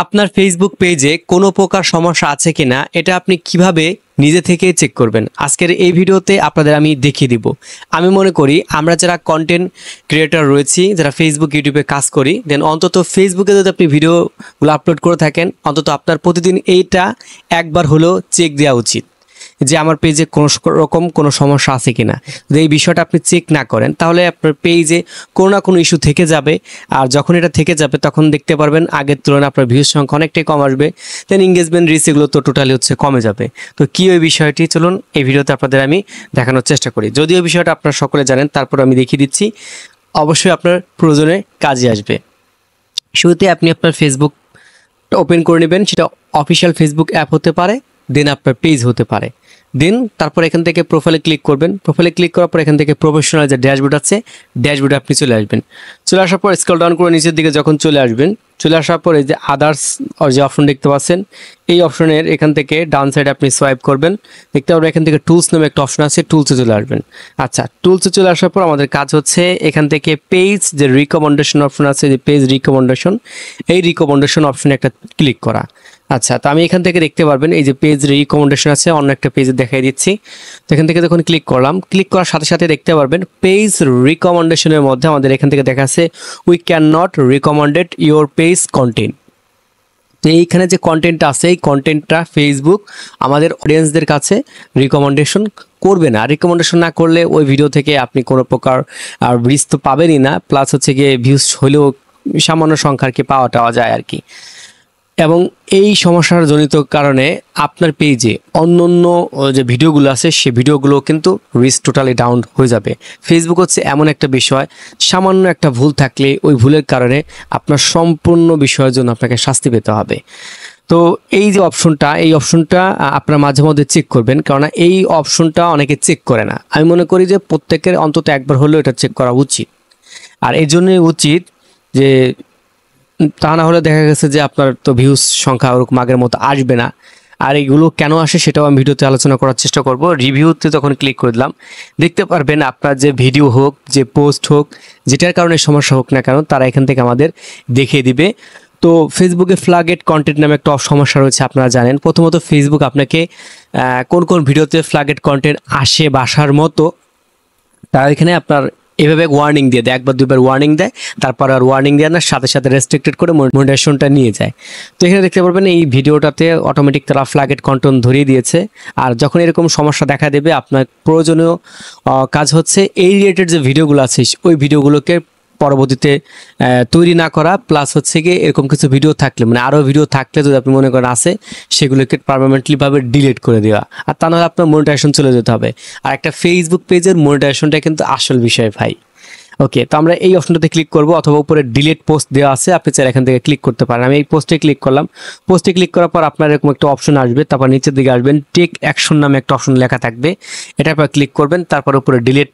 আপনার ফেসবুক পেজে কোনো প্রকার সমস্যা আছে কিনা এটা আপনি কিভাবে নিজে থেকে চেক করবেন আজকের এই ভিডিওতে আপনাদের আমি দেখিয়ে দিব। আমি মনে করি আমরা যারা কন্টেন্ট ক্রিয়েটর রয়েছি, যারা ফেসবুক ইউটিউবে কাজ করি, দেন অন্তত ফেসবুকে যদি আপনি ভিডিওগুলো আপলোড করে থাকেন, অন্তত আপনার প্রতিদিন এইটা একবার হলেও চেক দেওয়া উচিত যে আমার পেজে কোনো রকম কোনো সমস্যা আছে কিনা। যদি এই বিষয়টা আপনি চেক না করেন তাহলে আপনার পেজে কোনো না কোনো ইস্যু থেকে যাবে, আর যখন এটা থেকে যাবে তখন দেখতে পারবেন আগের তুলনায় আপনার ভিউজ সংখ্যা অনেকটাই কম আসবে, দেন এঙ্গেজমেন্ট রিচ এগুলো তো টোটালি কমে যাবে। তো কী ওই বিষয়টি চলুন এই ভিডিওতে আপনাদের আমি দেখানোর চেষ্টা করি। যদিও বিষয়টা আপনারা সকলে জানেন, তারপর আমি দেখিয়ে দিচ্ছি, অবশ্যই আপনার প্রয়োজনে কাজে আসবে। শুরুতে আপনি আপনার ফেসবুক ওপেন করে নেবেন, সেটা অফিসিয়াল ফেসবুক অ্যাপ হতে পারে, দেন আপনার পেজ হতে পারে। দেন তারপর এখান থেকে প্রোফাইলে ক্লিক করবেন। প্রোফাইলে ক্লিক করার পর এখান থেকে প্রফেশনাল যে ড্যাশবোর্ড আছে, ড্যাশবোর্ডে আপনি চলে আসবেন। চলে আসার পর স্ক্রল ডাউন করে নিচের দিকে যখন চলে আসবেন, চলে আসার পরে যে আদার্স যে অপশন দেখতে পাচ্ছেন, এই অপশনের এখান থেকে ডাউন সাইডে আপনি সোয়াইপ করবেন, দেখতে পারবেন এখান থেকে টুলস নামে একটা অপশন আছে, টুলসে চলে আসবেন। আচ্ছা, টুলসে চলে আসার পর আমাদের কাজ হচ্ছে এখান থেকে পেজ যে রিকমেন্ডেশন অপশন আছে, যে পেজ রিকমেন্ডেশন, এই রিকমেন্ডেশন অপশনে একটা ক্লিক করা। আচ্ছা, তো আমি এখান থেকে দেখতে পারবেন এই যে পেজ রিকমেন্ডেশন আছে, অন্য একটা পেজে দেখাই দিচ্ছি। তো এখান থেকে যখন ক্লিক করলাম, ক্লিক করার সাথে সাথে দেখতে পারবেন পেজ রিকমেন্ডেশনের মধ্যে আমাদের এখান থেকে দেখা আছে we can not recommended your page content. তো এইখানে যে কন্টেন্টটা আছে, এই কন্টেন্টটা ফেসবুক আমাদের অডিয়েন্সদের কাছে রিকমেন্ডেশন করবে না। রিকমেন্ডেশন না করলে ওই ভিডিও থেকে আপনি কোনো প্রকার রিচ তো পাবেনই না, প্লাস হচ্ছে গিয়ে ভিউজ হলেও সামান্য সংখ্যার কি পাওয়া যায় আর কি। এবং এই সমস্যার জনিত কারণে আপনার পেজে অন্য যে ভিডিওগুলো আছে সে ভিডিওগুলো কিন্তু রিচ টোটালি ডাউন হয়ে যাবে। ফেসবুক হচ্ছে এমন একটা বিষয়, সামান্য একটা ভুল থাকলে ওই ভুলের কারণে আপনার সম্পূর্ণ বিষয়ের জন্য আপনাকে শাস্তি পেতে হবে। তো এই যে অপশনটা, এই অপশনটা আপনারা মাঝে মধ্যে চেক করবেন, কেননা এই অপশনটা অনেকে চেক করে না। আমি মনে করি যে প্রত্যেকের অন্তত একবার হলেও এটা চেক করা উচিত। আর এই জন্যই উচিত যে তা না হলে দেখা গেছে যে আপনার তো ভিউজ সংখ্যা ওরকম আগের মতো আসবে না। আর এইগুলো কেন আসে সেটাও আমি ভিডিওতে আলোচনা করার চেষ্টা করব। রিভিউতে যখন ক্লিক করে দিলাম, দেখতে পারবেন আপনার যে ভিডিও হোক, যে পোস্ট হোক, যেটার কারণে সমস্যা হোক না কেন, তারা এখান থেকে আমাদের দেখিয়ে দিবে। তো ফেসবুকে ফ্ল্যাগেড কন্টেন্ট নামে একটা সমস্যা রয়েছে, আপনারা জানেন। প্রথমত ফেসবুক আপনাকে কোন কোন ভিডিওতে ফ্ল্যাগেড কন্টেন্ট আসে বাসার মতো, তারা এখানে আপনার এভাবে ওয়ার্নিং দিয়ে দেয়, একবার দুইবার ওয়ার্নিং দেয়, তারপর আর ওয়ার্নিং দেয় না, সাথে সাথে রেস্ট্রিক্টেড করে মনিটাইজেশনটা নিয়ে যায়। তো এখানে দেখতে পারবেন এই ভিডিওটাতে অটোমেটিক তারা ফ্ল্যাগেড কন্টেন্ট ধরিয়ে দিয়েছে। আর যখন এরকম সমস্যা দেখা দেবে, আপনার প্রয়োজনীয় কাজ হচ্ছে এই রিলেটেড যে ভিডিওগুলো আছে ওই ভিডিওগুলোকে পরবর্তীতে তৈরি না করা, প্লাস হচ্ছে গিয়ে এরকম কিছু ভিডিও থাকলে, মানে আরও ভিডিও থাকলে যদি আপনি মনে করেন আছে, সেগুলোকে পারমানেন্টলিভাবে ডিলিট করে দেওয়া। আর তা নাহলে আপনার মনিটাইজেশন চলে যেতে হবে। আর একটা ফেসবুক পেজের মনিটাইজেশনটা কিন্তু আসল বিষয় ভাই। ওকে, তো আমরা এই অপশনটাতে ক্লিক করব, অথবা উপরে ডিলিট পোস্ট দেওয়া আছে, আপনি চাইলে এখান থেকে ক্লিক করতে পারেন। আমি এই পোস্টে ক্লিক করলাম। পোস্টে ক্লিক করার পর আপনার এরকম একটা অপশন আসবে, তারপর নিচের দিকে আসবেন, টেক অ্যাকশন নামে একটা অপশন লেখা থাকবে, এটার পর ক্লিক করবেন। তারপর উপরে ডিলিট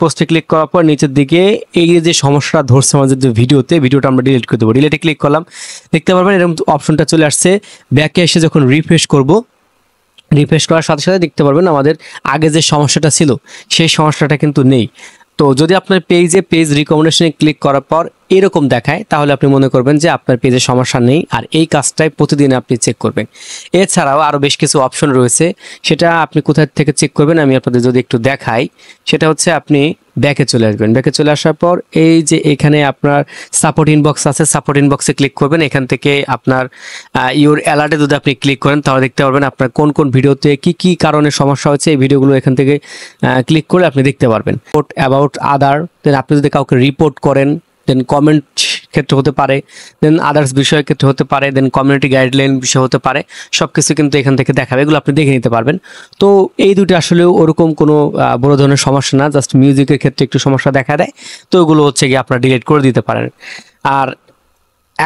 পোস্টে ক্লিক করার পর নিচের দিকে এই যে সমস্যাটা ধরছে আমাদের যে ভিডিওটা আমরা ডিলিট করে দেবো। ডিলিটে ক্লিক করলাম, দেখতে পারবেন এরকম অপশনটা চলে আসছে। ব্যাকে এসে যখন রিফ্রেশ করব, রিফ্রেশ করার সাথে সাথে দেখতে পারবেন আমাদের আগে যে সমস্যাটা ছিল সেই সমস্যাটা কিন্তু নেই। তো যদি আপনার পেজ রিকমেন্ডেশনে ক্লিক করার পর এরকম দেখায়, তাহলে আপনি মনে করবেন যে আপনার পেজে সমস্যা নেই, আর এই কাজটাই প্রতিদিন আপনি চেক করবেন। এছাড়াও আরও বেশ কিছু অপশন রয়েছে, সেটা আপনি কোথায় থেকে চেক করবেন আমি আপনাদের যদি একটু দেখাই। সেটা হচ্ছে আপনি ব্যাকে চলে আসবেন। ব্যাকে চলে আসার পর এই যে এখানে আপনার সাপোর্ট ইনবক্স আছে, সাপোর্ট ইনবক্সে ক্লিক করবেন। এখান থেকে আপনার ইউর অ্যালার্টে যদি আপনি ক্লিক করেন, তাহলে দেখতে পারবেন আপনার কোন কোন ভিডিওতে কি কারণে সমস্যা হচ্ছে, এই ভিডিওগুলো এখান থেকে ক্লিক করে আপনি দেখতে পারবেন। অ্যাবাউট আদার, দেন আপনি যদি কাউকে রিপোর্ট করেন, দেন কমেন্ট ক্ষেত্রে হতে পারে, দেন আদার্স বিষয়ের ক্ষেত্রে হতে পারে, দেন কমিউনিটি গাইডলাইন বিষয় হতে পারে, সব কিছু কিন্তু এখান থেকে দেখাবে, এগুলো আপনি দেখে নিতে পারবেন। তো এই দুটো আসলে ওরকম কোনো বড় ধরনের সমস্যা না, জাস্ট মিউজিকের ক্ষেত্রে একটু সমস্যা দেখা দেয়, তো ওগুলো হচ্ছে গিয়ে আপনারা ডিলিট করে দিতে পারেন। আর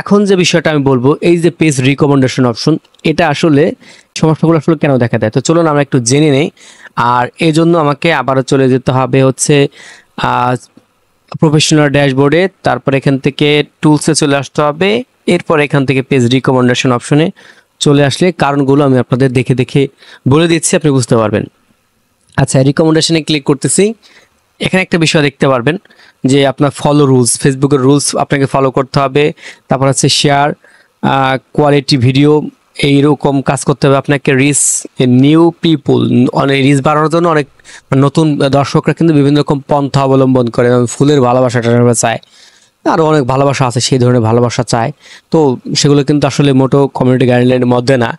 এখন যে বিষয়টা আমি বলবো, এই যে পেজ রিকমেন্ডেশন অপশন, এটা আসলে সমস্যাগুলো আসলে কেন দেখা দেয়, তো চলুন আমরা একটু জেনে নেই। আর এই জন্য আমাকে আবারও চলে যেতে হবে হচ্ছে প্রফেশনাল ড্যাশবোর্ডে, তারপর এখান থেকে টুলসে চলে আসতে হবে, এরপর এখান থেকে পেজ রিকমেন্ডেশন অপশনে চলে আসলে কারণগুলো আমি আপনাদের দেখে দেখে বলে দিচ্ছি, আপনি বুঝতে পারবেন। আচ্ছা, রিকমেন্ডেশনে ক্লিক করতেছি। এখানে একটা বিষয় দেখতে পারবেন যে আপনার ফলো রুলস, ফেসবুকের রুলস আপনাকে ফলো করতে হবে। তারপর হচ্ছে শেয়ার, কোয়ালিটি ভিডিও এইরকম কাজ করতে হবে আপনাকে। রিচ নিউ পিপুল, অনেক রিচ বাড়ানোর জন্য অনেক নতুন দর্শকরা কিন্তু বিভিন্ন রকম পন্থা অবলম্বন করে, ফুলের ভালোবাসাটা চায়, আরও অনেক ভালোবাসা আছে সেই ধরনের ভালোবাসা চায়। তো সেগুলো কিন্তু আসলে মোটো কমিউনিটি গাইডলাইনের মধ্যে না।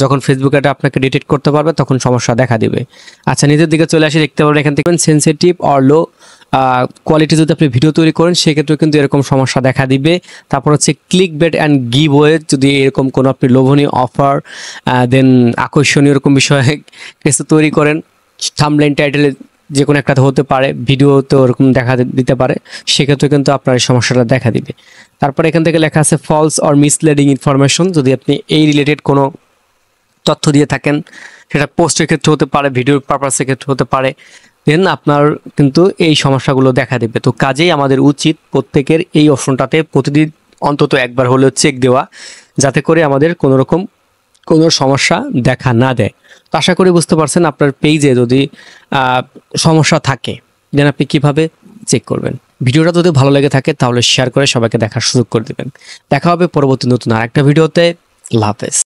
যখন ফেসবুক এটা আপনাকে ডিটেক্ট করতে পারবে তখন সমস্যা দেখা দিবে। আচ্ছা, নিজের দিকে চলে আসি, দেখতে পারবেন এখান থেকে সেনসিটিভ অর লো কোয়ালিটি যদি আপনি ভিডিও তৈরি করেন সেক্ষেত্রে কিন্তু এরকম সমস্যা দেখা দিবে। তারপর হচ্ছে clickbait and giveaway, যদি এরকম কোনো আপনি লোভনীয় অফার দেন আকর্ষণীয় এরকম বিষয়ে কিছু তৈরি করেন, থাম্বনেইল টাইটেলে যে কোনো একটা হতে পারে, ভিডিওতে ওরকম দেখা দিতে পারে, সেক্ষেত্রে কিন্তু আপনার এই সমস্যাটা দেখা দিবে। তারপর এখান থেকে লেখা আছে ফলস অর মিসলিডিং ইনফরমেশন, যদি আপনি এই রিলেটেড কোনো তথ্য দিয়ে থাকেন, সেটা পোস্টের ক্ষেত্রে হতে পারে, ভিডিওর পারপাসের ক্ষেত্রে হতে পারে, দেন আপনার কিন্তু এই সমস্যাগুলো দেখা দিবে। তো কাজেই আমাদের উচিত প্রত্যেকের এই অপশনটাতে প্রতিদিন অন্তত একবার হলেও চেক দেওয়া, যাতে করে আমাদের কোনো সমস্যা দেখা না দেয়। তো আশা করি বুঝতে পারছেন আপনার পেজে যদি সমস্যা থাকে দেন আপনি কিভাবে চেক করবেন। ভিডিওটা যদি ভালো লেগে থাকে তাহলে শেয়ার করে সবাইকে দেখার সুযোগ করে দেবেন। দেখা হবে পরবর্তী নতুন আরেকটা ভিডিওতে। আল্লাহ হাফেজ।